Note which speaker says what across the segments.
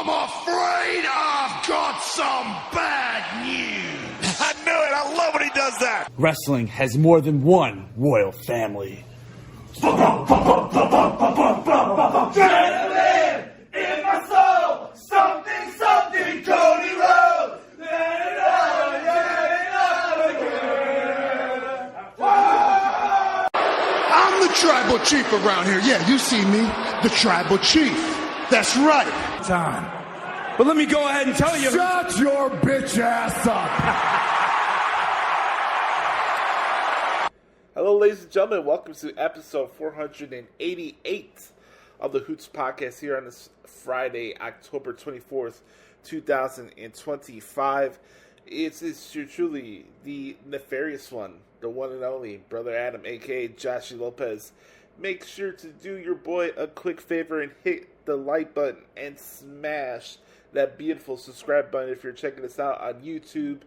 Speaker 1: I'm afraid I've got some bad news.
Speaker 2: I knew it. I love when he does that.
Speaker 3: Wrestling has more than one royal family.
Speaker 1: Adrenaline in my soul, something, something, Cody Rhodes. I'm the tribal chief around here. Yeah, you see me, the tribal chief. That's right.
Speaker 4: Time. But let me go ahead and tell you.
Speaker 1: Shut your bitch ass up.
Speaker 5: Hello, ladies and gentlemen. Welcome to episode 488 of the Hoots Podcast here on this Friday, October 24th, 2025. It's truly the nefarious one, the one and only Brother Adam, a.k.a. Joshie Lopez. Make sure to do your boy a quick favor and hit the like button and smash that beautiful subscribe button if you're checking us out on YouTube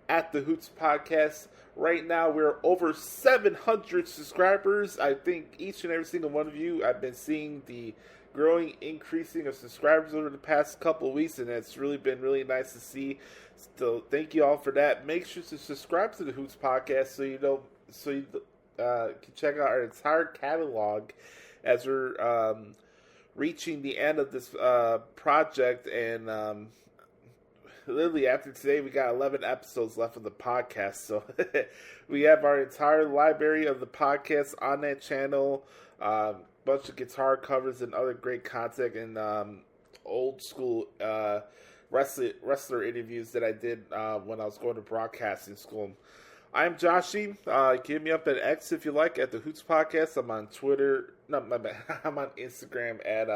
Speaker 5: at the Hoots Podcast. Right now, we're over 700 subscribers. I think each and every single one of you, I've been seeing the growing, increasing of subscribers over the past couple of weeks, and it's really been really nice to see. So thank you all for that. Make sure to subscribe to the Hoots Podcast so you can check out our entire catalog as we're reaching the end of this project, and literally after today we got 11 episodes left of the podcast, so we have our entire library of the podcast on that channel, bunch of guitar covers and other great content, and old school wrestler interviews that I did when I was going to broadcasting school. I'm Joshie. Hit me up at X if you like, at the Hoots Podcast. I'm on Twitter. No, my bad. I'm on Instagram at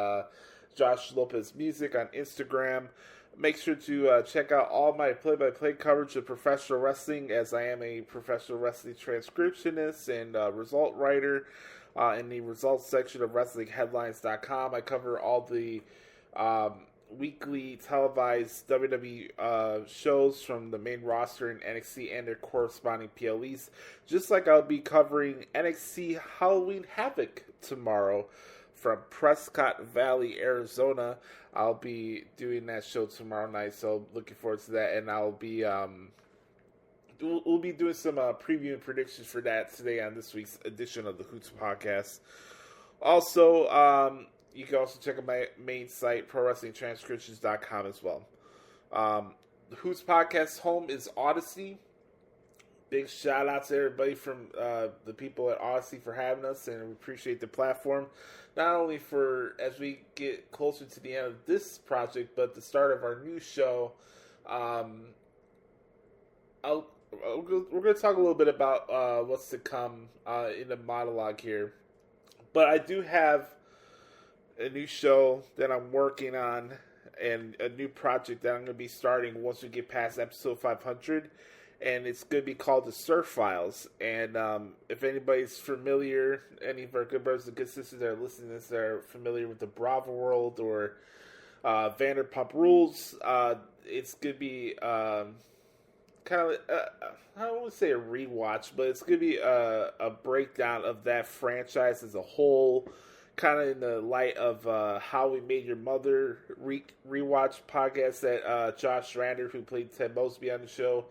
Speaker 5: Joshie Lopez Music on Instagram. Make sure to check out all my play-by-play coverage of professional wrestling, as I am a professional wrestling transcriptionist and result writer in the results section of WrestlingHeadlines.com. I cover all the weekly televised WWE shows from the main roster in NXT and their corresponding PLEs. Just like I'll be covering NXT Halloween Havoc tomorrow from Prescott Valley, Arizona. I'll be doing that show tomorrow night, so looking forward to that. And I'll be we'll be doing some preview and predictions for that today on this week's edition of the Hoots Podcast. Also, you can also check out my main site, ProWrestlingTranscriptions.com, as well. The Hoots Podcast home is Odyssey. Big shout out to everybody from the people at Odyssey for having us, and we appreciate the platform. Not only for as we get closer to the end of this project, but the start of our new show. We're going to talk a little bit about what's to come in the monologue here. But I do have a new show that I'm working on, and a new project that I'm going to be starting once we get past episode 500. And it's going to be called The Surf Files. And if anybody's familiar, any of our good brothers and good sisters that are listening to this that are familiar with the Bravo World or Vanderpump Rules, it's going to be kind of, I don't want to say a rewatch, but it's going to be a breakdown of that franchise as a whole, kind of in the light of How We Made Your Mother rewatch podcast that Josh Rander, who played Ted Mosby on the show,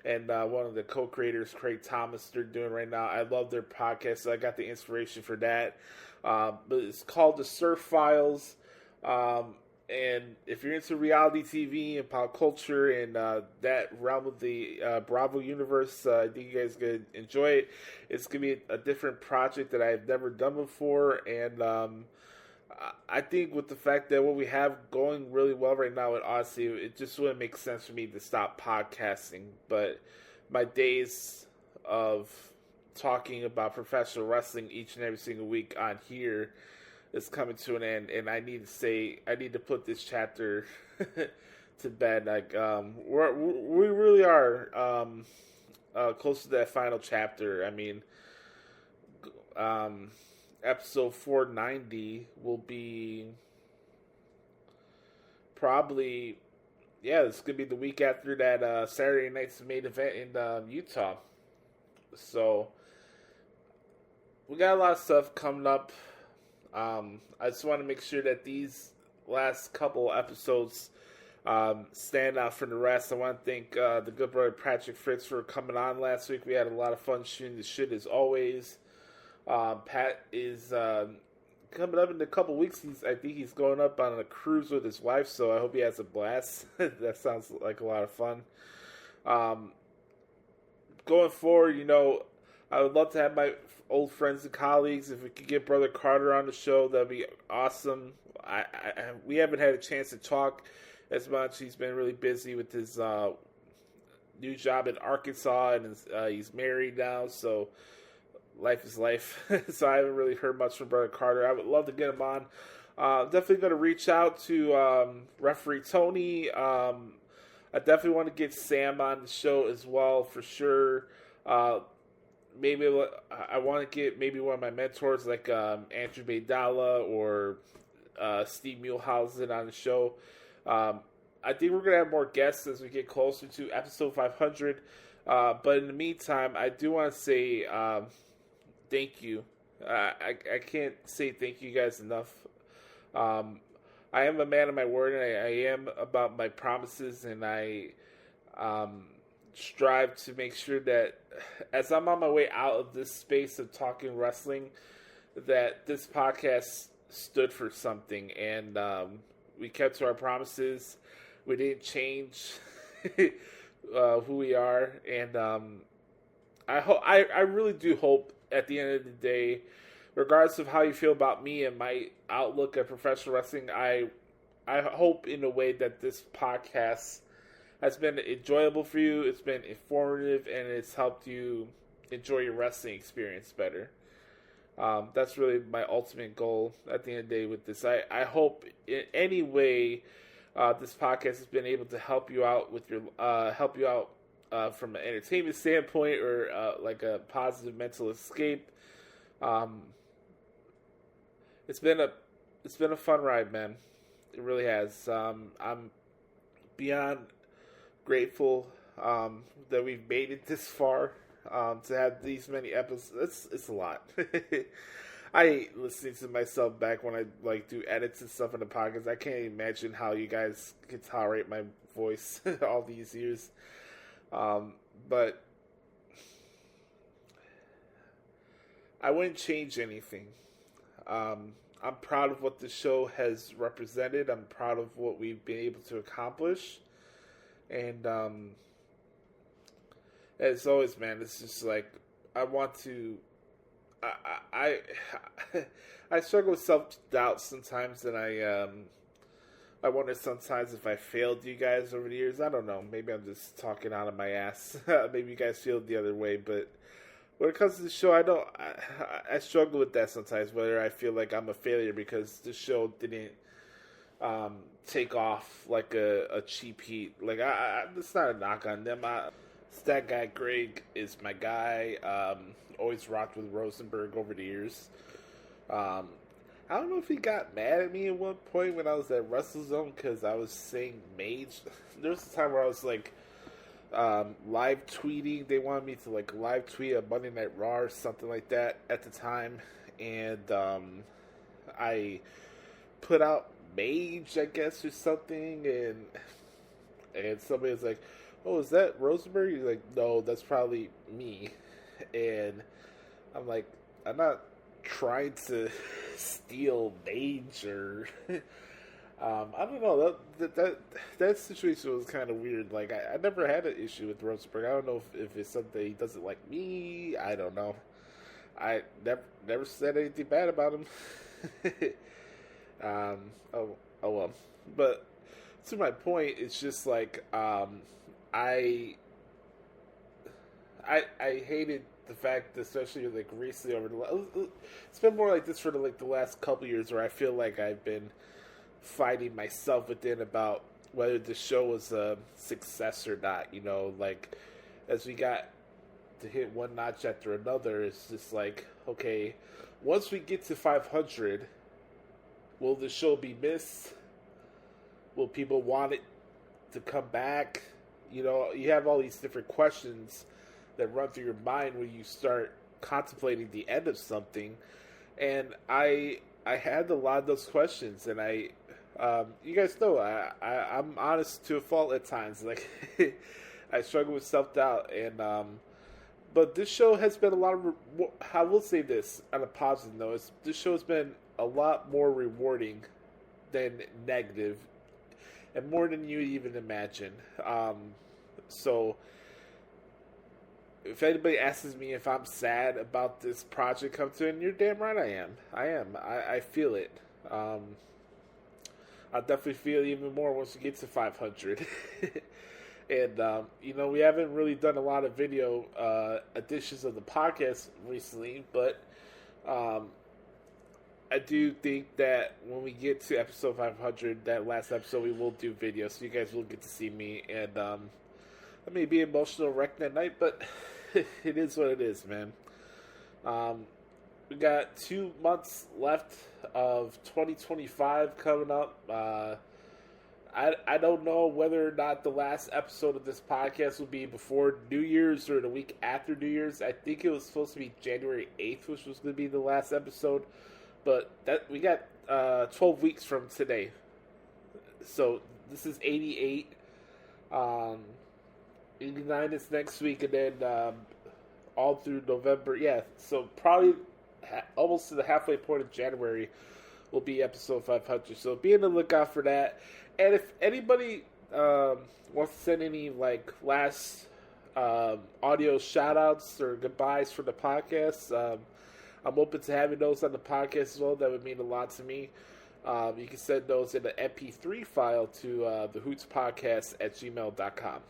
Speaker 5: and one of the co-creators, Craig Thomas, they're doing right now. I love their podcast, so I got the inspiration for that. But it's called The Surf Files. And if you're into reality TV and pop culture and that realm of the Bravo universe, I think you guys are going to enjoy it. It's going to be a different project that I've never done before. And I think with the fact that what we have going really well right now at Odyssey, it just wouldn't make sense for me to stop podcasting. But my days of talking about professional wrestling each and every single week on here is coming to an end, and I need to put this chapter to bed. Like we really are close to that final chapter. I mean, episode 490 will be probably, it's gonna be the week after that Saturday night's main event in Utah. So we got a lot of stuff coming up. I just want to make sure that these last couple episodes stand out from the rest. I want to thank the good brother Patrick Fritz for coming on last week. We had a lot of fun shooting the shit as always. Pat is coming up in a couple weeks. I think he's going up on a cruise with his wife, so I hope he has a blast. That sounds like a lot of fun. Going forward, I would love to have my old friends and colleagues. If we could get Brother Carter on the show, that'd be awesome. We haven't had a chance to talk as much. He's been really busy with his new job in Arkansas, and he's married now, so life is life. So I haven't really heard much from Brother Carter. I would love to get him on. Definitely going to reach out to Referee Tony. I definitely want to get Sam on the show as well, for sure. Maybe I want to get maybe one of my mentors, like Andrew Baydala or Steve Muehlhausen on the show. I think we're going to have more guests as we get closer to episode 500. But in the meantime, I do want to say thank you. I can't say thank you guys enough. I am a man of my word, and I am about my promises, and I strive to make sure that as I'm on my way out of this space of talking wrestling, that this podcast stood for something, and we kept to our promises. We didn't change who we are, and I really do hope at the end of the day, regardless of how you feel about me and my outlook at professional wrestling, I hope in a way that this podcast has been enjoyable for you. It's been informative, and it's helped you enjoy your wrestling experience better. That's really my ultimate goal at the end of the day with this. I hope in any way this podcast has been able to help you out with your from an entertainment standpoint, or like a positive mental escape. It's been a fun ride, man. It really has. I'm beyond grateful that we've made it this far. To have these many episodes, it's a lot. I hate listening to myself back when I do edits and stuff in the podcast. I can't imagine how you guys can tolerate my voice all these years. But I wouldn't change anything. I'm proud of what the show has represented. I'm proud of what we've been able to accomplish. And as always, man, it's just like I want to. I struggle with self-doubt sometimes, and I wonder sometimes if I failed you guys over the years. I don't know. Maybe I'm just talking out of my ass. Maybe you guys feel the other way, but when it comes to the show, I struggle with that sometimes, whether I feel like I'm a failure because the show didn't take off like a cheap heat. Like, it's not a knock on them. That guy Greg is my guy. Always rocked with Rosenberg over the years. I don't know if he got mad at me at one point when I was at WrestleZone because I was saying Mage. There was a time where I was like live tweeting. They wanted me to like live tweet a Monday Night Raw or something like that at the time, and I put out Mage, I guess, or something, and somebody was like, "Oh, is that Rosenberg?" He's like, "No, that's probably me." And I'm like, I'm not trying to steal Mage or I don't know. That situation was kind of weird. Like, I never had an issue with Rosenberg. I don't know if it's something he doesn't like me. I don't know. I never said anything bad about him. Oh well. But to my point, it's just like I hated the fact, especially like recently it's been more like this for the last couple years, where I feel like I've been fighting myself within about whether the show was a success or not. You know, like as we got to hit one notch after another, it's just like, okay, once we get to 500, will the show be missed? Will people want it to come back? You know, you have all these different questions that run through your mind when you start contemplating the end of something. And I had a lot of those questions, and I You guys know I'm honest to a fault at times. Like I struggle with self-doubt, and but this show has been a lot of. I will say this on a positive note: this show has been a lot more rewarding than negative, and more than you even imagine. So, if anybody asks me if I'm sad about this project coming to an end, you're damn right I am. I feel it. I'll definitely feel even more once we get to 500. And, we haven't really done a lot of video editions of the podcast recently, but I do think that when we get to episode 500, that last episode, we will do video, so you guys will get to see me. And I may be emotional wreck that night, but it is what it is, man. We got 2 months left of 2025 coming up. I don't know whether or not the last episode of this podcast will be before New Year's or the week after New Year's. I think it was supposed to be January 8th, which was going to be the last episode. But that we got 12 weeks from today. So this is 88. 89 is next week, and then all through November. Yeah, so probably almost to the halfway point of January will be episode 500. So be on the lookout for that. And if anybody wants to send any last audio shout-outs or goodbyes for the podcast, I'm open to having those on the podcast as well. That would mean a lot to me. You can send those in an MP3 file to the Hoots Podcast at gmail.com.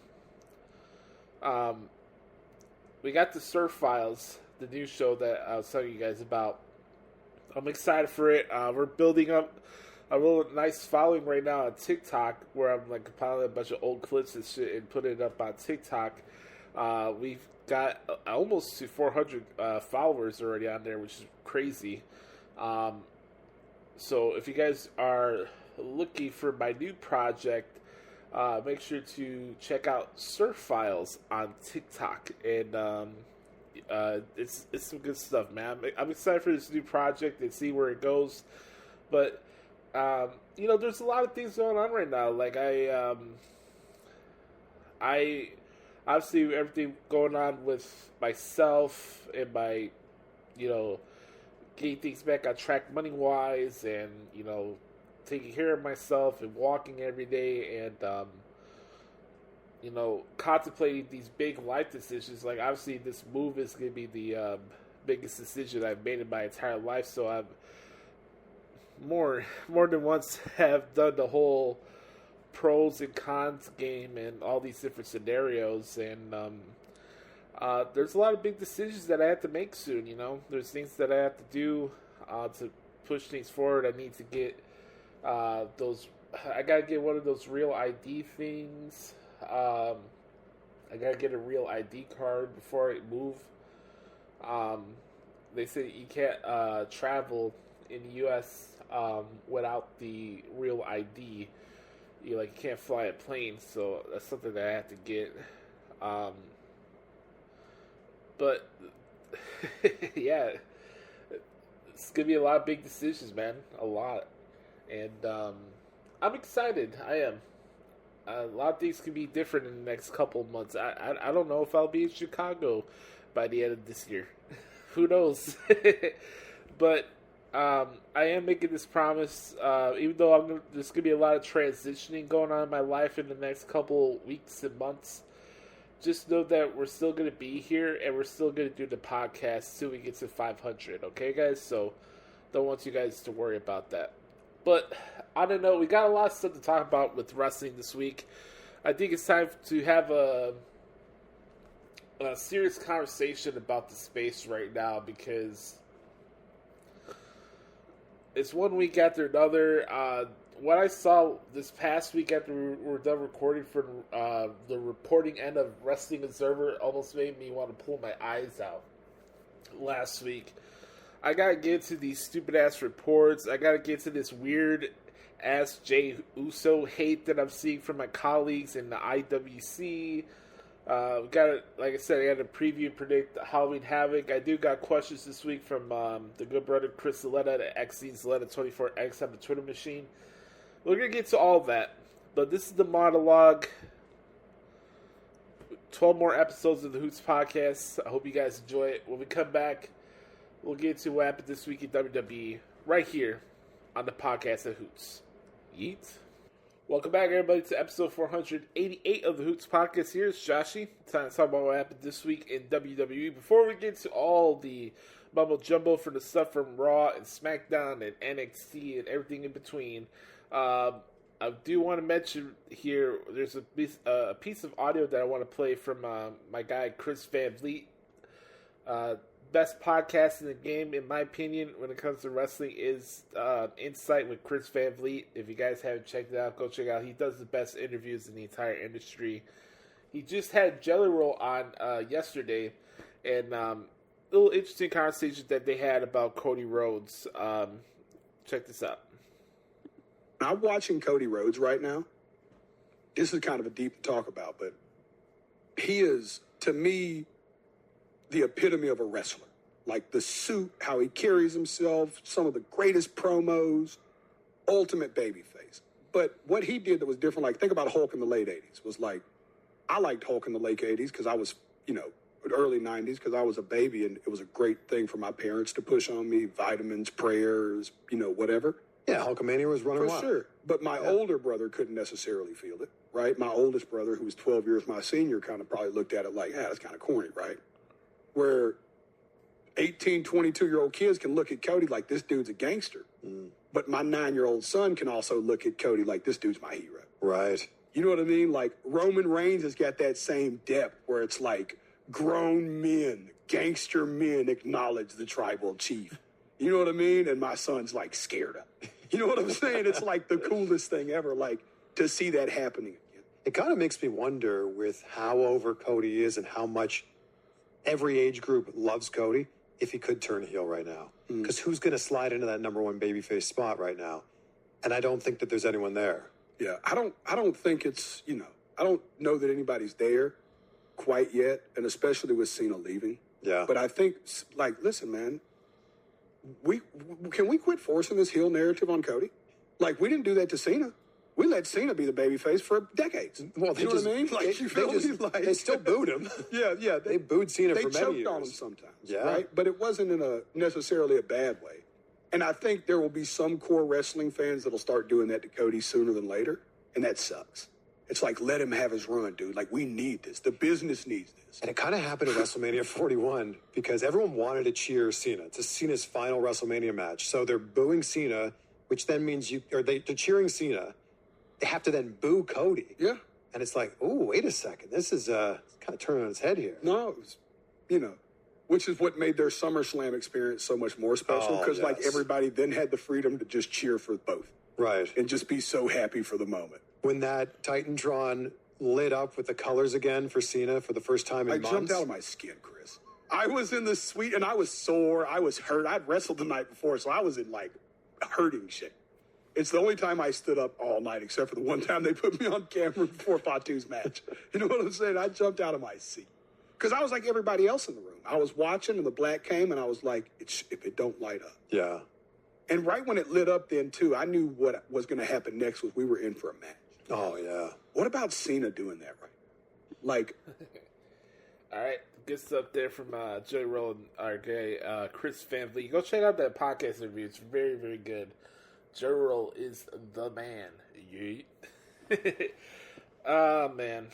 Speaker 5: We got the Surf Files, the new show that I was telling you guys about. I'm excited for it. We're building up a real nice following right now on TikTok, where I'm compiling a bunch of old clips and shit and putting it up on TikTok. We've got almost to 400 followers already on there, which is crazy. So if you guys are looking for my new project, make sure to check out Surf Files on TikTok, and it's some good stuff, man. I'm excited for this new project and see where it goes. But there's a lot of things going on right now. I obviously everything going on with myself and my, getting things back on track money wise, and taking care of myself and walking every day, and contemplating these big life decisions. Obviously this move is going to be the biggest decision I've made in my entire life, so I've more than once have done the whole pros and cons game and all these different scenarios, and there's a lot of big decisions that I have to make soon. There's things that I have to do to push things forward. I need to get I gotta get one of those real ID things. I gotta get a real ID card before I move. They say you can't travel in the U.S. Without the real ID. You can't fly a plane, so that's something that I have to get. But yeah, it's gonna be a lot of big decisions, man. A lot. And I'm excited. I am. A lot of things can be different in the next couple of months. I don't know if I'll be in Chicago by the end of this year. Who knows? But I am making this promise. Even though there's going to be a lot of transitioning going on in my life in the next couple weeks and months, just know that we're still going to be here and we're still going to do the podcast till we get to 500. Okay, guys? So don't want you guys to worry about that. But on a note, we got a lot of stuff to talk about with wrestling this week. I think it's time to have a serious conversation about the space right now, because it's one week after another. What I saw this past week after we were done recording for the reporting end of Wrestling Observer almost made me want to pull my eyes out last week. I gotta get into these stupid ass reports. I gotta get to this weird ass Jey Uso hate that I'm seeing from my colleagues in the IWC. Like I said, I got to preview, predict Halloween Havoc. I do got questions this week from the good brother Chris Zaletta at XZ Zaletta24X on the Twitter machine. We're going to get to all that. But this is the monologue. 12 more episodes of the Hoots Podcast. I hope you guys enjoy it. When we come back, we'll get to what happened this week in WWE right here on the podcast of Hoots. Yeet. Welcome back, everybody, to episode 488 of the Hoots Podcast. Here's Joshie. Time to talk about what happened this week in WWE. Before we get to all the mumbo jumbo for the stuff from Raw and SmackDown and NXT and everything in between, I do want to mention here, there's a piece of audio that I want to play from my guy Chris Van Vliet. Best podcast in the game, in my opinion, when it comes to wrestling is Insight with Chris Van Vliet. If you guys haven't checked it out, go check it out. He does the best interviews in the entire industry. He just had Jelly Roll on yesterday, and little interesting conversation that they had about Cody Rhodes. Check this out.
Speaker 6: I'm watching Cody Rhodes right now. This is kind of a deep to talk about, but he is, to me, the epitome of a wrestler. Like the suit, how he carries himself, some of the greatest promos, ultimate babyface. But what he did that was different, like think about Hulk in the late 80s, was like, I liked Hulk in the late 80s because I was, early 90s because I was a baby and it was a great thing for my parents to push on me, vitamins, prayers, whatever.
Speaker 7: Yeah, Hulkamania was running wild.
Speaker 6: For sure. But my older brother couldn't necessarily feel it, right? My oldest brother, who was 12 years my senior, kind of probably looked at it like, that's kind of corny, right? Where 18, 22-year-old kids can look at Cody like, this dude's a gangster. But my 9-year-old son can also look at Cody like, this dude's my hero.
Speaker 7: Right.
Speaker 6: You know what I mean? Like, Roman Reigns has got that same depth where it's like, grown men, gangster men acknowledge the tribal chief. You know what I mean? And my son's like scared of it. You know what I'm saying? It's like the coolest thing ever, like to see that happening again.
Speaker 7: It kind of makes me wonder with how over Cody is and how much every age group loves Cody, if he could turn heel right now. Because who's going to slide into that number one babyface spot right now? And I don't think that there's anyone there.
Speaker 6: Yeah, I don't think it's, I don't know that anybody's there quite yet, and especially with Cena leaving.
Speaker 7: Yeah.
Speaker 6: But I think, like, listen, man, can we quit forcing this heel narrative on Cody? Like, we didn't do that to Cena. We let Cena be the babyface for decades.
Speaker 7: Well,
Speaker 6: you know what I mean? Like,
Speaker 7: they still booed him.
Speaker 6: Yeah.
Speaker 7: They booed Cena for many years.
Speaker 6: They choked on him sometimes,
Speaker 7: yeah.
Speaker 6: right? But it wasn't in necessarily a bad way. And I think there will be some core wrestling fans that'll start doing that to Cody sooner than later, and that sucks. It's like, let him have his run, dude. Like, we need this. The business needs this.
Speaker 7: And it kind of happened at WrestleMania 41 because everyone wanted to cheer Cena. It's Cena's final WrestleMania match. So they're booing Cena, which then means they're cheering Cena. They have to then boo Cody.
Speaker 6: Yeah.
Speaker 7: And it's like, oh, wait a second. This is kind of turning on its head here.
Speaker 6: No, it was, which is what made their SummerSlam experience so much more special because, like, everybody then had the freedom to just cheer for both.
Speaker 7: Right.
Speaker 6: And just be so happy for the moment.
Speaker 7: When that Titantron lit up with the colors again for Cena for the first time in months.
Speaker 6: I jumped out of my skin, Chris. I was in the suite, and I was sore. I was hurt. I'd wrestled the night before, so I was in, like, hurting shit. It's the only time I stood up all night, except for the one time they put me on camera before Fatu's match. You know what I'm saying? I jumped out of my seat. Because I was like everybody else in the room. I was watching, and the black came, and I was like, if it don't light up.
Speaker 7: Yeah.
Speaker 6: And right when it lit up then, too, I knew what was going to happen next was we were in for a match.
Speaker 7: Oh, yeah.
Speaker 6: What about Cena doing that right? Like.
Speaker 5: All right. Good stuff there from Joey Roll and our guy, Chris Van Vliet. Go check out that podcast interview. It's very, very good. Joey Roll is the man. Yeet. Man.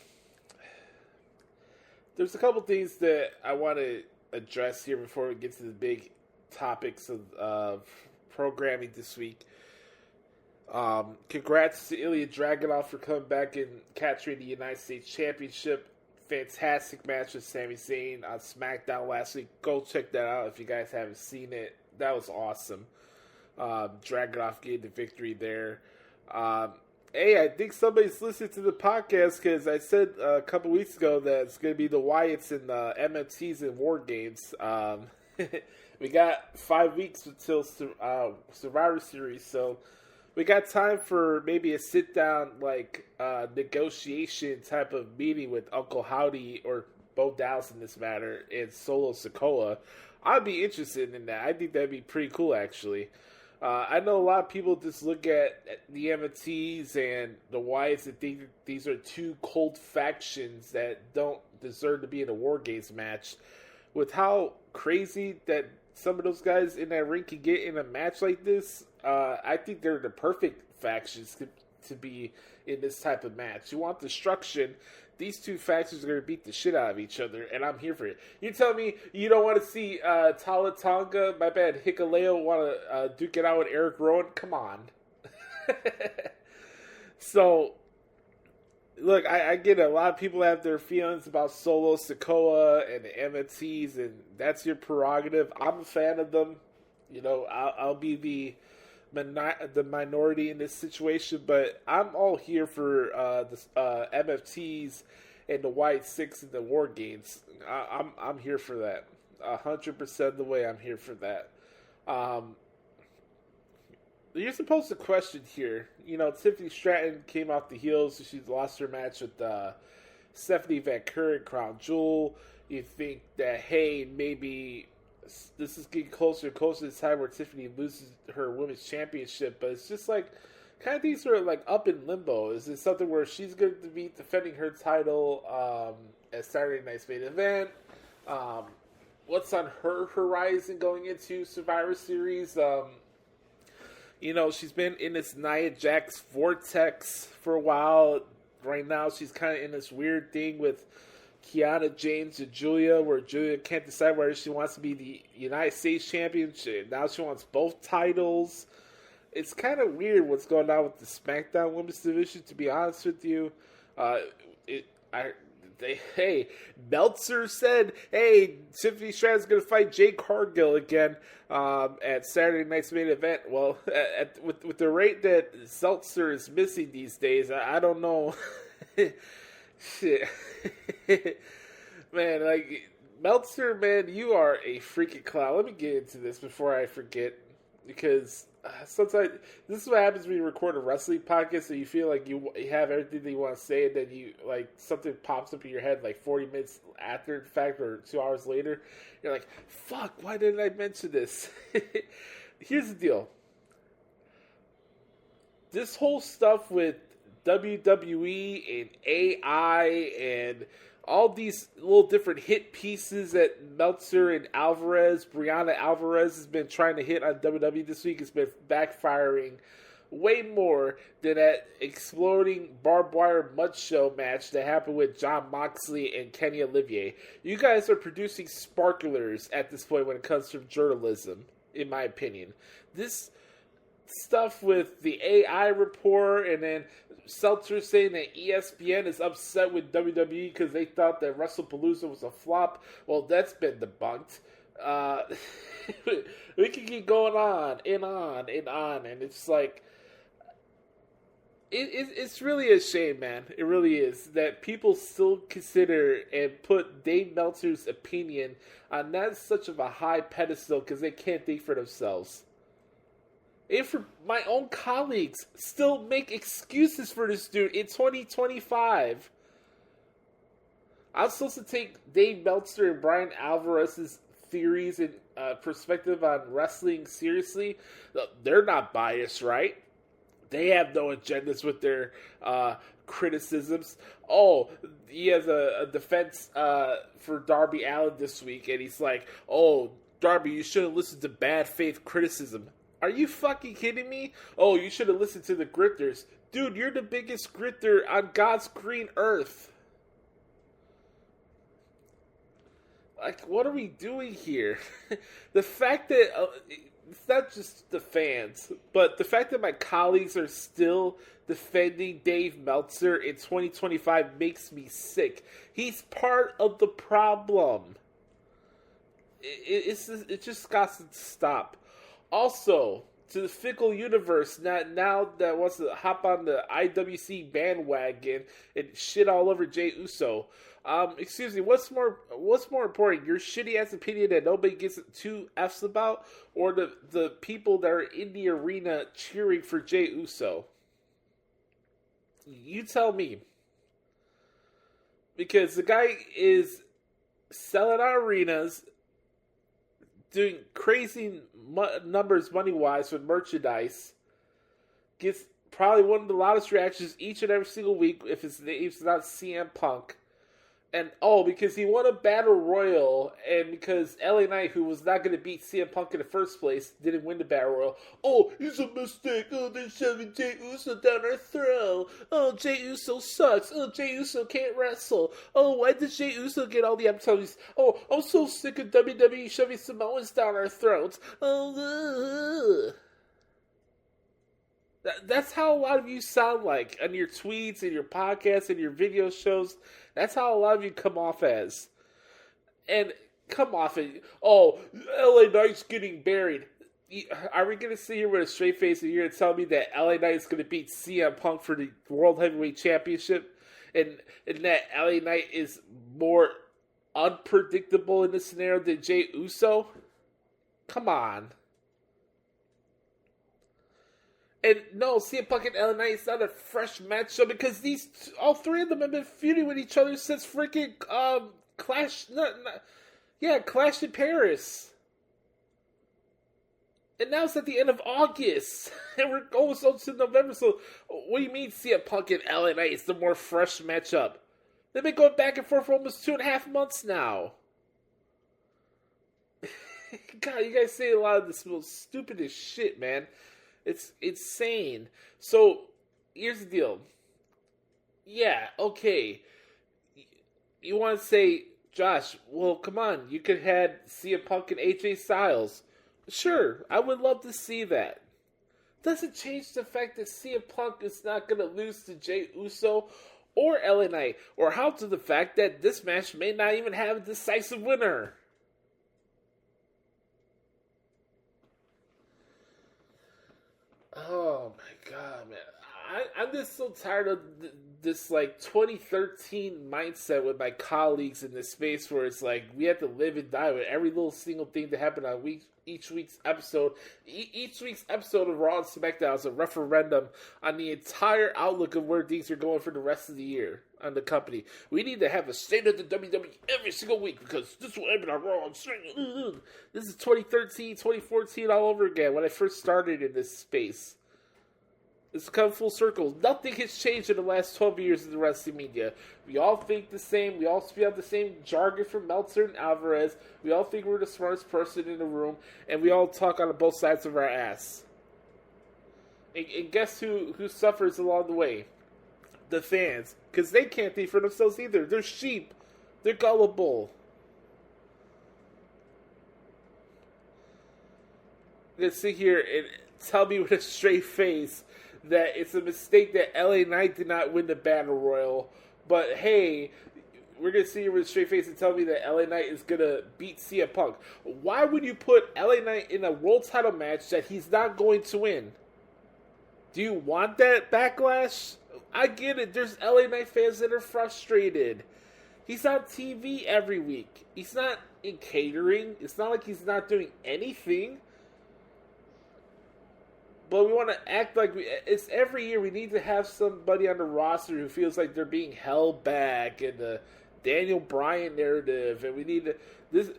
Speaker 5: There's a couple things that I want to address here before we get to the big topics of programming this week. Congrats to Ilya Dragunov for coming back and capturing the United States Championship. Fantastic match with Sami Zayn on SmackDown last week. Go check that out if you guys haven't seen it. That was awesome. Dragunov getting the victory there. Hey, I think somebody's listening to the podcast because I said a couple weeks ago that it's going to be the Wyatts and the MMTs and War Games. We got 5 weeks until Survivor Series, so we got time for maybe a sit-down, negotiation type of meeting with Uncle Howdy or Bo Dallas in this matter and Solo Sikoa. I'd be interested in that. I think that'd be pretty cool, actually. I know a lot of people just look at the MFTs and the Wyatts and think these are two cold factions that don't deserve to be in a War Games match. With how crazy that some of those guys in that ring can get in a match like this, I think they're the perfect factions to be in this type of match. You want destruction. These two factions are going to beat the shit out of each other, and I'm here for it. You tell me you don't want to see Tala Tonga, my bad, Hikuleo want to duke it out with Eric Rowan? Come on. So, look, I get it. A lot of people have their feelings about Solo Sikoa and the MFTs, and that's your prerogative. I'm a fan of them. You know, I'll be the minority in this situation, but I'm all here for the MFTs and the White Six in the War Games. I'm here for that. 100% of the way I'm here for that. You're supposed to question here. You know, Tiffany Stratton came off the heels. She lost her match with Stephanie Van Curren, Crown Jewel. You think that, hey, maybe this is getting closer and closer to the time where Tiffany loses her women's championship, but it's just like kind of these are like up in limbo. Is it something where she's going to be defending her title at Saturday Night's Main Event? What's on her horizon going into Survivor Series? You know, she's been in this Nia Jax vortex for a while. Right now, she's kind of in this weird thing with Kiana James and Julia, where Julia can't decide whether she wants to be the United States champion. Now she wants both titles. It's kind of weird what's going on with the SmackDown Women's Division, to be honest with you. Meltzer said, hey, Tiffany Stratton's going to fight Jade Cargill again at Saturday Night's Main Event. Well, with the rate that Seltzer is missing these days, I don't know. Shit. Man, like, Meltzer, man, you are a freaking clown. Let me get into this before I forget, because sometimes this is what happens when you record a wrestling podcast, and you feel like you have everything that you want to say, and then you, like, something pops up in your head like 40 minutes after the fact, or 2 hours later. You're like, fuck, why didn't I mention this? Here's the deal. This whole stuff with WWE and AI and all these little different hit pieces that Meltzer and Brianna Alvarez has been trying to hit on WWE this week has been backfiring way more than that exploding barbed wire mud show match that happened with Jon Moxley and Kenny Olivier. You guys are producing sparklers at this point when it comes to journalism, in my opinion. This stuff with the AI report, and then Seltzer saying that ESPN is upset with WWE because they thought that WrestlePalooza was a flop. Well, that's been debunked. We can keep going on and on and on, and it's like it's really a shame, man. It really is that people still consider and put Dave Meltzer's opinion on not such of a high pedestal because they can't think for themselves. And for my own colleagues, still make excuses for this dude in 2025. I'm supposed to take Dave Meltzer and Brian Alvarez's theories and perspective on wrestling seriously. They're not biased, right? They have no agendas with their criticisms. Oh, he has a defense for Darby Allin this week, and he's like, oh, Darby, you should have listened to bad faith criticism. Are you fucking kidding me? Oh, you should have listened to the grifters. Dude, you're the biggest grifter on God's green earth. Like, what are we doing here? The fact that it's not just the fans, but the fact that my colleagues are still defending Dave Meltzer in 2025 makes me sick. He's part of the problem. It just got to stop. Also, to the fickle universe now that wants to hop on the IWC bandwagon and shit all over Jey Uso. Excuse me, what's more important, your shitty ass opinion that nobody gives 2 F's about, or the people that are in the arena cheering for Jey Uso? You tell me. Because the guy is selling out arenas, doing crazy numbers money-wise with merchandise. Gets probably one of the loudest reactions each and every single week if it's not CM Punk. And, because he won a Battle Royal, and because LA Knight, who was not going to beat CM Punk in the first place, didn't win the Battle Royal. Oh, it's a mistake. Oh, they're shoving Jey Uso down our throat. Oh, Jey Uso sucks. Oh, Jey Uso can't wrestle. Oh, why did Jey Uso get all the opportunities? Oh, I'm so sick of WWE shoving Samoans down our throats. Oh, That's how a lot of you sound like on your tweets and your podcasts and your video shows. That's how a lot of you come off as. And come off as, LA Knight's getting buried. Are we going to sit here with a straight face and you're going to tell me that LA Knight's going to beat CM Punk for the World Heavyweight Championship? And that LA Knight is more unpredictable in this scenario than Jey Uso? Come on. And no, CM Punk and LA Knight is not a fresh matchup because all three of them have been feuding with each other since freaking Clash. Clash in Paris. And now it's at the end of August, and we're almost on to November. So, what do you mean CM Punk and LA Knight is the more fresh matchup? They've been going back and forth for almost 2.5 months now. God, you guys say a lot of this most stupidest shit, man. It's insane. So, here's the deal. Yeah, okay. You want to say, Josh, well, come on. You could have had CM Punk and AJ Styles. Sure, I would love to see that. Doesn't change the fact that CM Punk is not going to lose to Jey Uso or LA Knight. Or how to the fact that this match may not even have a decisive winner. Oh my god, man. I'm just so tired of this 2013 mindset with my colleagues in this space where it's like we have to live and die with every little single thing that happened on each week's episode. Each week's episode of Raw and SmackDown is a referendum on the entire outlook of where things are going for the rest of the year on the company. We need to have a state of the WWE every single week because this will happen on Raw and SmackDown. This is 2013, 2014 all over again when I first started in this space. It's come full circle. Nothing has changed in the last 12 years in the wrestling media. We all think the same. We all speak out the same jargon from Meltzer and Alvarez. We all think we're the smartest person in the room. And we all talk on both sides of our ass. And guess who suffers along the way? The fans. Because they can't think for themselves either. They're sheep. They're gullible. I'm going to sit here and tell me with a straight face that it's a mistake that LA Knight did not win the Battle Royal. But hey, we're going to sit here with a straight face and tell me that LA Knight is going to beat CM Punk. Why would you put LA Knight in a world title match that he's not going to win? Do you want that backlash? I get it. There's LA Knight fans that are frustrated. He's on TV every week. He's not in catering. It's not like he's not doing anything. But we want to act like it's every year we need to have somebody on the roster who feels like they're being held back in the Daniel Bryan narrative. And we need this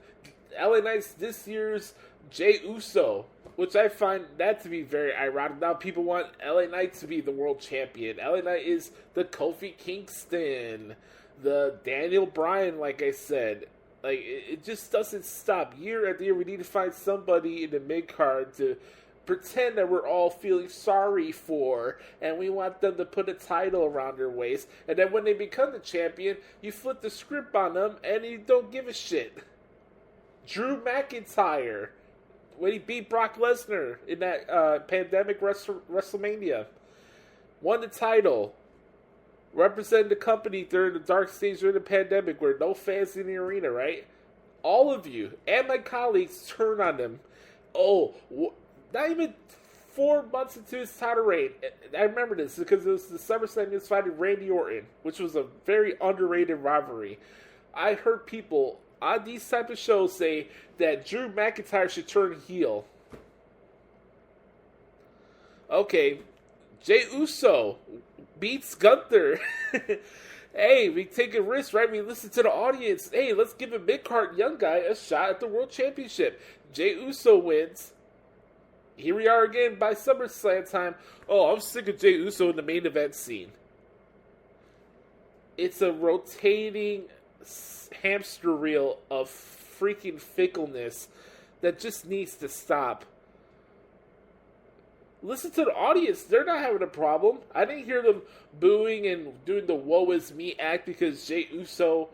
Speaker 5: LA Knight's this year's Jey Uso, which I find that to be very ironic. Now people want LA Knight to be the world champion. LA Knight is the Kofi Kingston, the Daniel Bryan, like I said. Like, it just doesn't stop. Year after year, we need to find somebody in the mid-card to pretend that we're all feeling sorry for, and we want them to put a title around their waist, and then when they become the champion, you flip the script on them, and you don't give a shit. Drew McIntyre, when he beat Brock Lesnar in that pandemic WrestleMania, won the title, represented the company during the dark stage during the pandemic where no fans in the arena, right? All of you, and my colleagues, turned on him. Not even 4 months into his title reign. I remember this because it was the SummerSlam he was fighting Randy Orton, which was a very underrated rivalry. I heard people on these type of shows say that Drew McIntyre should turn heel. Okay, Jey Uso beats Gunther. Hey, we take a risk, right? We listen to the audience. Hey, let's give a mid-card young guy a shot at the World Championship. Jey Uso wins. Here we are again by SummerSlam time. Oh, I'm sick of Jey Uso in the main event scene. It's a rotating hamster reel of freaking fickleness that just needs to stop. Listen to the audience. They're not having a problem. I didn't hear them booing and doing the woe is me act because Jey Uso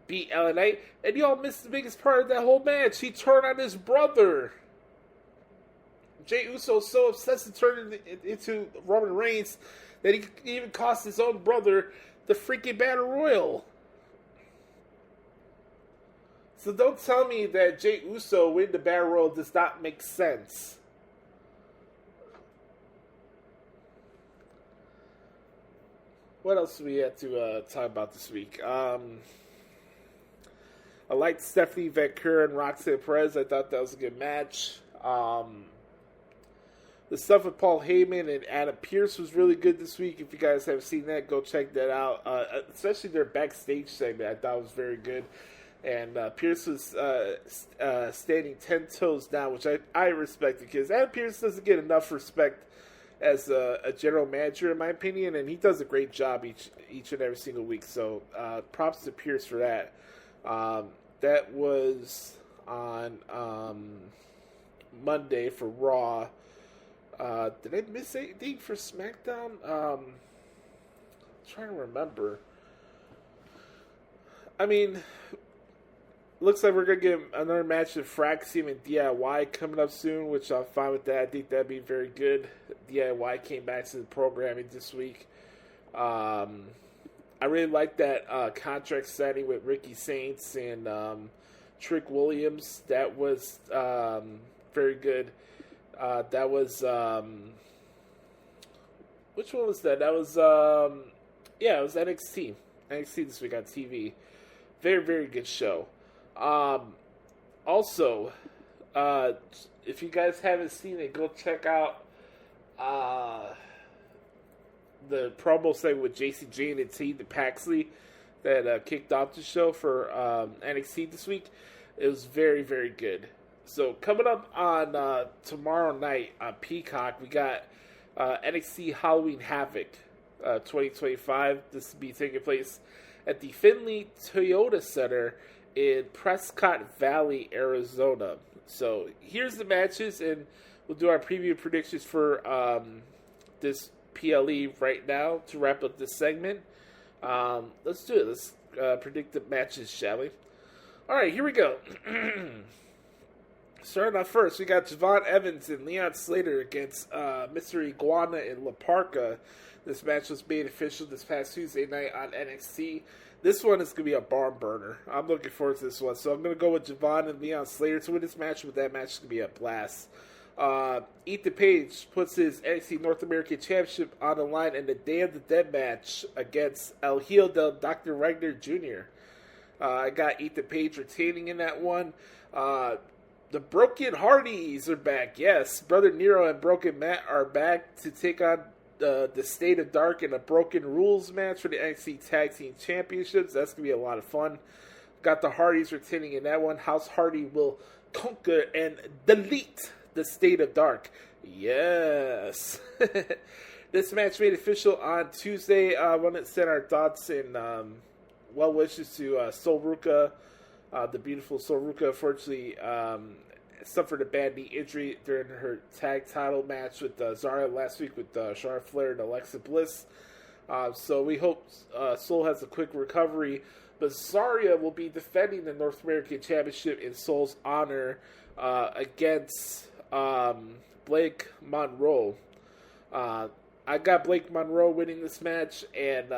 Speaker 5: beat LA Knight. And y'all missed the biggest part of that whole match. He turned on his brother. Jey Uso so obsessed to turn into Roman Reigns that he even cost his own brother the freaking Battle Royal. So don't tell me that Jey Uso winning the Battle Royal does not make sense. What else do we have to talk about this week? I liked Stephanie Vancouver and Roxanne Perez. I thought that was a good match. The stuff with Paul Heyman and Adam Pearce was really good this week. If you guys haven't seen that, go check that out. Especially their backstage segment, I thought was very good. And Pearce was standing 10 toes down, which I respected because Adam Pearce doesn't get enough respect as a general manager, in my opinion, and he does a great job each and every single week. So props to Pearce for that. That was on Monday for Raw. Did I miss anything for SmackDown? I'm trying to remember. I mean, looks like we're going to get another match of Fraxium and DIY coming up soon, which I'm fine with that. I think that'd be very good. DIY came back to the programming this week. I really like that contract signing with Ricky Saints and Trick Williams. That was very good. That was... which one was that? That was... it was NXT. NXT this week on TV. Very, very good show. Also, if you guys haven't seen it, go check out the promo segment with JC Jane and T. Paxley that kicked off the show for NXT this week. It was very, very good. So coming up on tomorrow night on Peacock, we got NXT Halloween Havoc 2025. This will be taking place at the Finley Toyota Center in Prescott Valley, Arizona. So here's the matches, and we'll do our preview predictions for this PLE right now to wrap up this segment. Let's do it. Let's predict the matches, shall we? All right, here we go. Starting off first, we got Javon Evans and Leon Slater against Mr. Iguana and La Parca. This match was made official this past Tuesday night on NXT. This one is going to be a barn burner. I'm looking forward to this one. So I'm going to go with Javon and Leon Slater to win this match, but that match is going to be a blast. Ethan Page puts his NXT North American Championship on the line in the Day of the Dead match against El Hijo del Dr. Ragnar Jr. I got Ethan Page retaining in that one. The Broken Hardys are back. Yes, Brother Nero and Broken Matt are back to take on the State of Dark in a Broken Rules match for the NXT Tag Team Championships. That's going to be a lot of fun. Got the Hardys retaining in that one. House Hardy will conquer and delete the State of Dark. Yes. This match made official on Tuesday. I want to send our thoughts and well wishes to Sol Ruka. The beautiful Sol Ruka, unfortunately, suffered a bad knee injury during her tag title match with Zara last week with Charlotte Flair and Alexa Bliss. So we hope Sol has a quick recovery. But Zarya will be defending the North American Championship in Sol's honor against Blake Monroe. I got Blake Monroe winning this match, and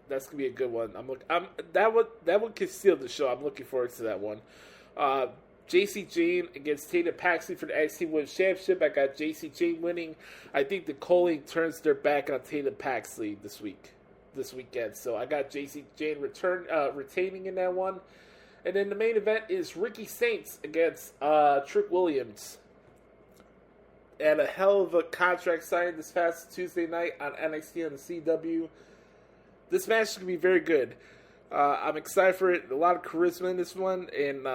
Speaker 5: that's gonna be a good one. That one can steal the show. I'm looking forward to that one. JC Jane against Tatum Paxley for the NXT Women's Championship. I got JC Jane winning. I think the Colleen turns their back on Tatum Paxley this weekend. So I got JC Jane retaining in that one. And then the main event is Ricky Saints against Trick Williams. had a hell of a contract signed this past Tuesday night on NXT on the CW. This match is going to be very good. I'm excited for it. A lot of charisma in this one, and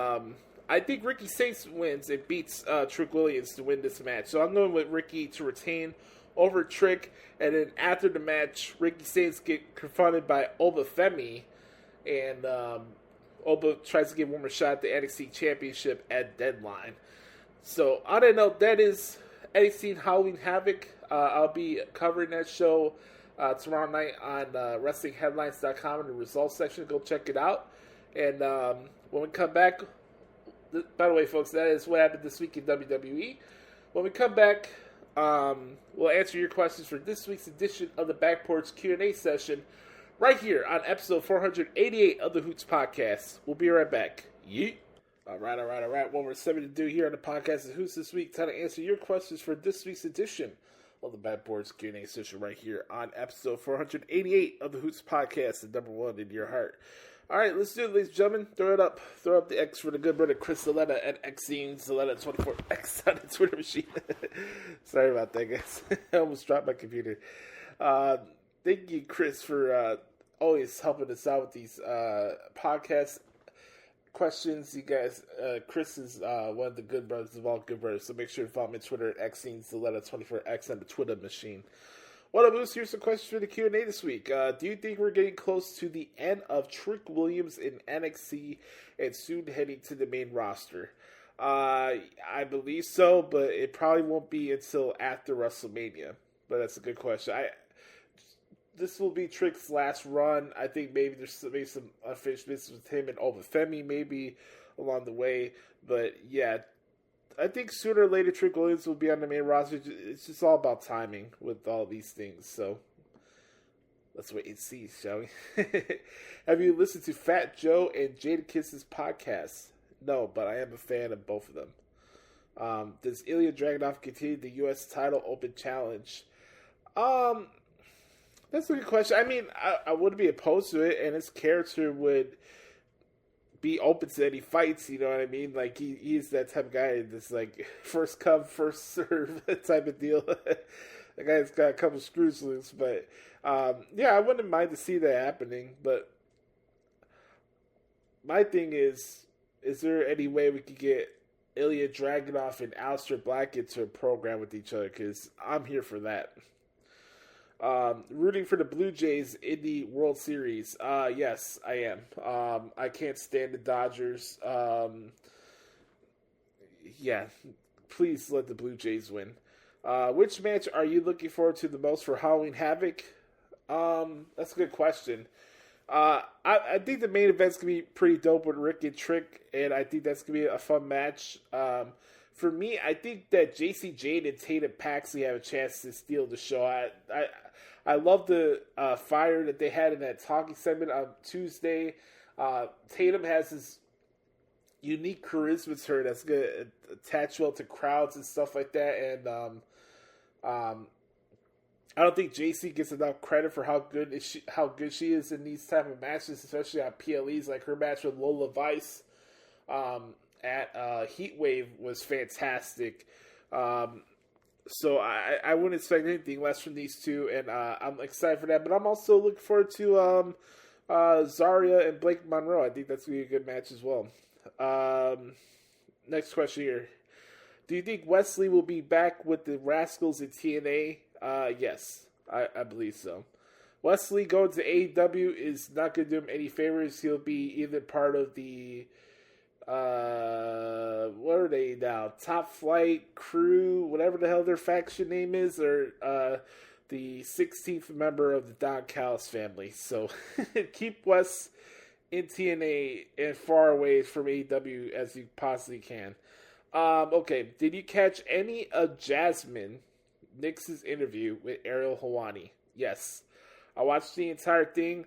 Speaker 5: I think Ricky Saints wins and beats Trick Williams to win this match. So I'm going with Ricky to retain over Trick, and then after the match, Ricky Saints get confronted by Oba Femi, and Oba tries to get one more shot at the NXT Championship at Deadline. So on that note, that is NXT Halloween Havoc. I'll be covering that show tomorrow night on WrestlingHeadlines.com in the results section. Go check it out. And when we come back, by the way, folks, that is what happened this week in WWE. When we come back, we'll answer your questions for this week's edition of the Back Porch Q&A session right here on episode 488 of the Hoots Podcast. We'll be right back. Yeet. All right. One more segment to do here on the podcast is Hoots This Week. Time to answer your questions for this week's edition of the Back Porch Q&A session right here on episode 488 of the Hoots Podcast, the number one in your heart. All right, let's do it, ladies and gentlemen. Throw it up. Throw up the X for the good brother Chris Zaletta at XZaletta24X on the Twitter machine. Sorry about that, guys. I almost dropped my computer. Thank you, Chris, for always helping us out with these podcast questions. You guys, Chris is one of the good brothers of all good brothers, so make sure to follow me on Twitter at XZaletta24X on the Twitter machine. What up, Moose? Here's some questions for the Q&A this week. Do you think we're getting close to the end of Trick Williams in NXT and soon heading to the main roster? I believe so, but it probably won't be until after WrestleMania. But that's a good question. This will be Trick's last run. I think maybe there's some unfinished business with him and Obafemi maybe along the way. But yeah, I think sooner or later Trick Williams will be on the main roster. It's just all about timing with all these things. So let's wait and see, shall we? Have you listened to Fat Joe and Jadakiss's podcast? No, but I am a fan of both of them. Does Ilya Dragunov continue the U.S. title open challenge? That's a good question. I mean, I wouldn't be opposed to it, and his character would be open to any fights, you know what I mean? Like, he's that type of guy that's like, first come, first serve type of deal. The guy's got a couple screws loose, but, yeah, I wouldn't mind to see that happening, but my thing is there any way we could get Ilya Dragunov and Aleister Black into a program with each other? Because I'm here for that. Rooting for the Blue Jays in the World Series. Yes, I am. I can't stand the Dodgers. Yeah, please let the Blue Jays win. Which match are you looking forward to the most for Halloween Havoc? That's a good question. I think the main event's going to be pretty dope with Rick and Trick, and I think that's going to be a fun match. For me, I think that JC Jane and Tatum Paxley have a chance to steal the show. I love the fire that they had in that talking segment on Tuesday. Tatum has this unique charisma to her that's going to attach well to crowds and stuff like that. And I don't think JC gets enough credit for how good she is in these type of matches, especially on PLEs. Like her match with Lola Vice at Heatwave was fantastic. So I wouldn't expect anything less from these two, and I'm excited for that. But I'm also looking forward to Zarya and Blake Monroe. I think that's going to be a good match as well. Next question here. Do you think Wesley will be back with the Rascals in TNA? Yes, I believe so. Wesley going to AEW is not going to do him any favors. He'll be either part of the what are they now? Top Flight Crew, whatever the hell their faction name is, or the 16th member of the Don Callis family. So keep Wes in TNA and far away from AEW as you possibly can. Okay, did you catch any of Jasmine Nix's interview with Ariel Helwani? Yes, I watched the entire thing.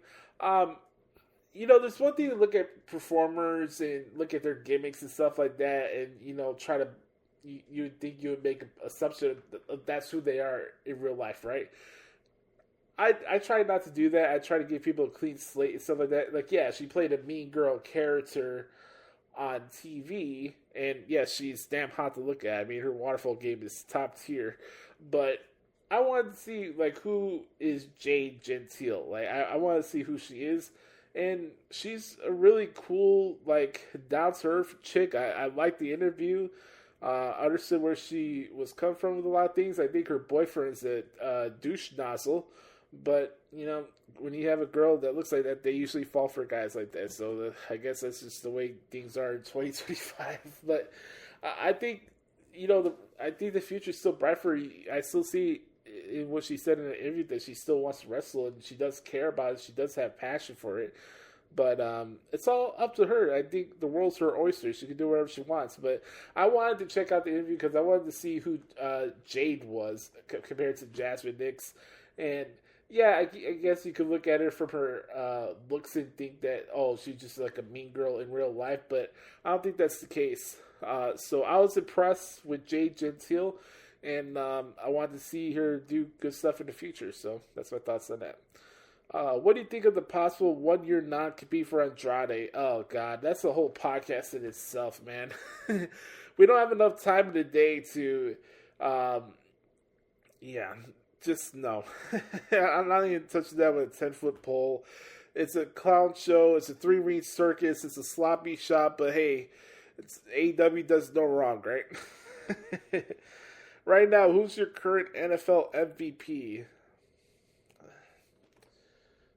Speaker 5: You know, there's one thing to look at performers and look at their gimmicks and stuff like that, and, you know, try to, you would think you would make an assumption that's who they are in real life, right? I try not to do that. I try to give people a clean slate and stuff like that. Like, yeah, she played a mean girl character on TV. And yes, she's damn hot to look at. I mean, her waterfall game is top tier. But I wanted to see, like, who is Jade Gentile. Like, I want to see who she is. And she's a really cool, like, down-to-earth chick. I like the interview. Understood where she was coming from with a lot of things. I think her boyfriend's a douche nozzle. But, you know, when you have a girl that looks like that, they usually fall for guys like that. So I guess that's just the way things are in 2025. But I think, you know, I think the future's still bright for her. I still see in what she said in the interview that she still wants to wrestle and she does care about it. She does have passion for it. But it's all up to her. I think the world's her oyster. She can do whatever she wants. But I wanted to check out the interview because I wanted to see who Jade was compared to Jasmine Nix. And yeah, I guess you could look at her from her looks and think that, oh, she's just like a mean girl in real life. But I don't think that's the case. So I was impressed with Jade Gentile. And I wanted to see her do good stuff in the future. So that's my thoughts on that. What do you think of the possible 1-year non-compete for Andrade? Oh, God, that's a whole podcast in itself, man. We don't have enough time in the day to, just no. I'm not even touching that with a 10-foot pole. It's a clown show. It's a 3-ring circus. It's a sloppy shop. But, hey, AEW does no wrong, right? Right now, who's your current NFL MVP?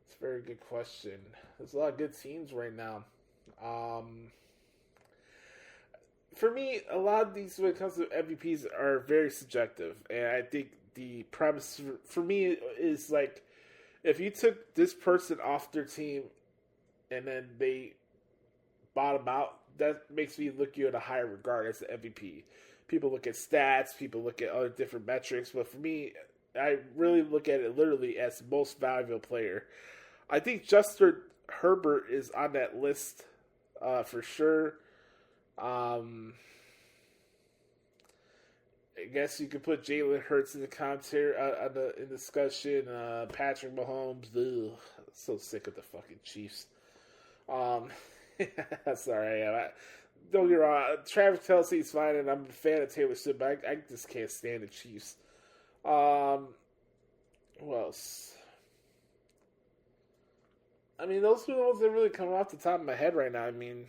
Speaker 5: It's a very good question. There's a lot of good teams right now. For me, a lot of these, when it comes to MVPs, are very subjective. And I think the premise for me is like, if you took this person off their team and then they bottom out, that makes me look you in a higher regard as the MVP. People look at stats, people look at other different metrics, but for me, I really look at it literally as most valuable player. I think Justin Herbert is on that list for sure. I guess you could put Jalen Hurts in the commentary in discussion. Patrick Mahomes, ugh, so sick of the fucking Chiefs. Sorry, don't get me wrong. Travis Kelce's fine, and I'm a fan of Taylor Swift, but I just can't stand the Chiefs. Who else? I mean, those are the ones that really come off the top of my head right now. I mean,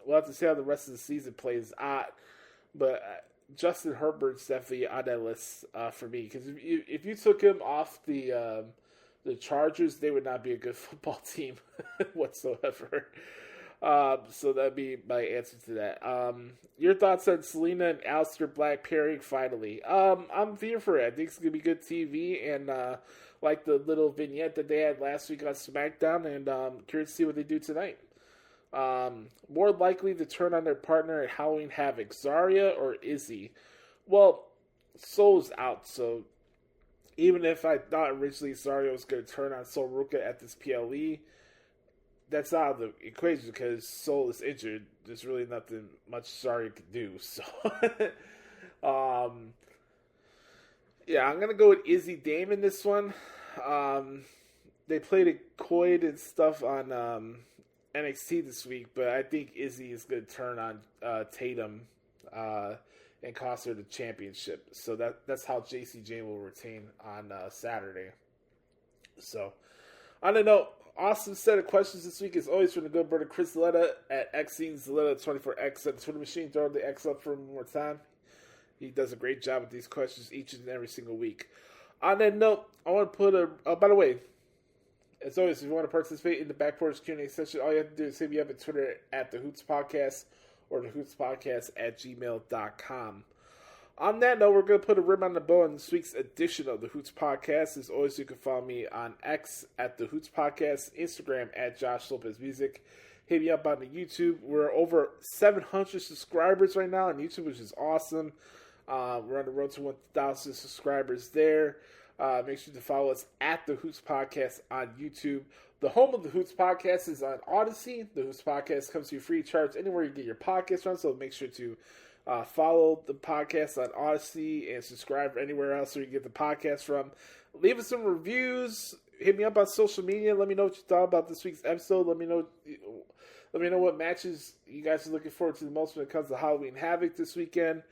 Speaker 5: we'll have to see how the rest of the season plays out. But Justin Herbert's definitely on that list for me. Because if you took him off the Chargers, they would not be a good football team whatsoever. So that'd be my answer to that. Your thoughts on Selena and Aleister Black pairing finally? I'm here for it. I think it's gonna be good TV, and like the little vignette that they had last week on SmackDown, and curious to see what they do tonight. More likely to turn on their partner at Halloween Havoc, Zarya or Izzy? Well, Soul's out, so even if I thought originally Zarya was going to turn on Sol Ruka at this PLE, that's out of the equation because Soul is injured. There's really nothing much Zarya can do. So, yeah, I'm gonna go with Izzy Damon this one. They played a Coyd and stuff on NXT this week, but I think Izzy is gonna turn on Tatum and cost her the championship. So that's how JC Jane will retain on Saturday. So, on the note, awesome set of questions this week, as always, from the good brother Chris Zaletta at XZaletta24X at the Twitter machine. Throw the X up for him one more time. He does a great job with these questions each and every single week. On that note, I want to put by the way, as always, if you want to participate in the Back Porch Q&A session, all you have to do is hit me up at Twitter at the Hoots Podcast or the Hoots Podcast at gmail.com. On that note, we're going to put a rim on the bow on this week's edition of the Hoots Podcast. As always, you can follow me on X at the Hoots Podcast, Instagram at Josh Lopez Music. Hit me up on the YouTube. We're over 700 subscribers right now on YouTube, which is awesome. We're on the road to 1,000 subscribers there. Make sure to follow us at the Hoots Podcast on YouTube. The home of the Hoots Podcast is on Odyssey. The Hoots Podcast comes to you free of charge anywhere you get your podcast from, so make sure to follow the podcast on Odyssey and subscribe anywhere else where you get the podcast from. Leave us some reviews. hit me up on social media. Let me know what you thought about this week's episode. Let me know what matches you guys are looking forward to the most when it comes to Halloween Havoc this weekend.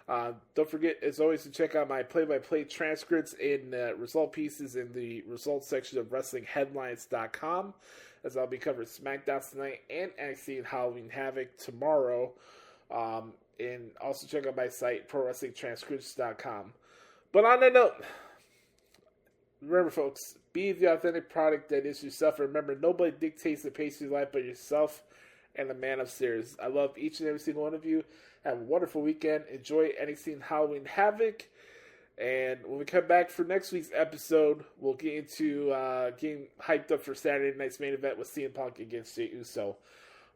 Speaker 5: Don't forget, as always, to check out my play-by-play transcripts and result pieces in the results section of WrestlingHeadlines.com, as I'll be covering SmackDown tonight and NXT and Halloween Havoc tomorrow. And also check out my site, ProWrestlingTranscripts.com. But on that note, remember, folks, be the authentic product that is yourself. Remember, nobody dictates the pace of your life but yourself and the man upstairs. I love each and every single one of you. Have a wonderful weekend. Enjoy NXT and Halloween Havoc. And when we come back for next week's episode, we'll get into getting hyped up for Saturday night's main event with CM Punk against Jey Uso.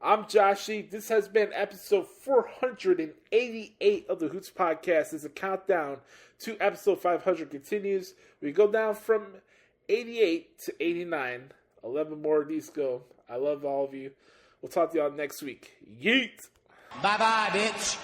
Speaker 5: I'm Joshie. This has been episode 488 of the Hoots Podcast. As the countdown to episode 500 continues, we go down from 88 to 89. 11 more of these go. I love all of you. We'll talk to y'all next week. Yeet!
Speaker 8: Bye-bye, bitch.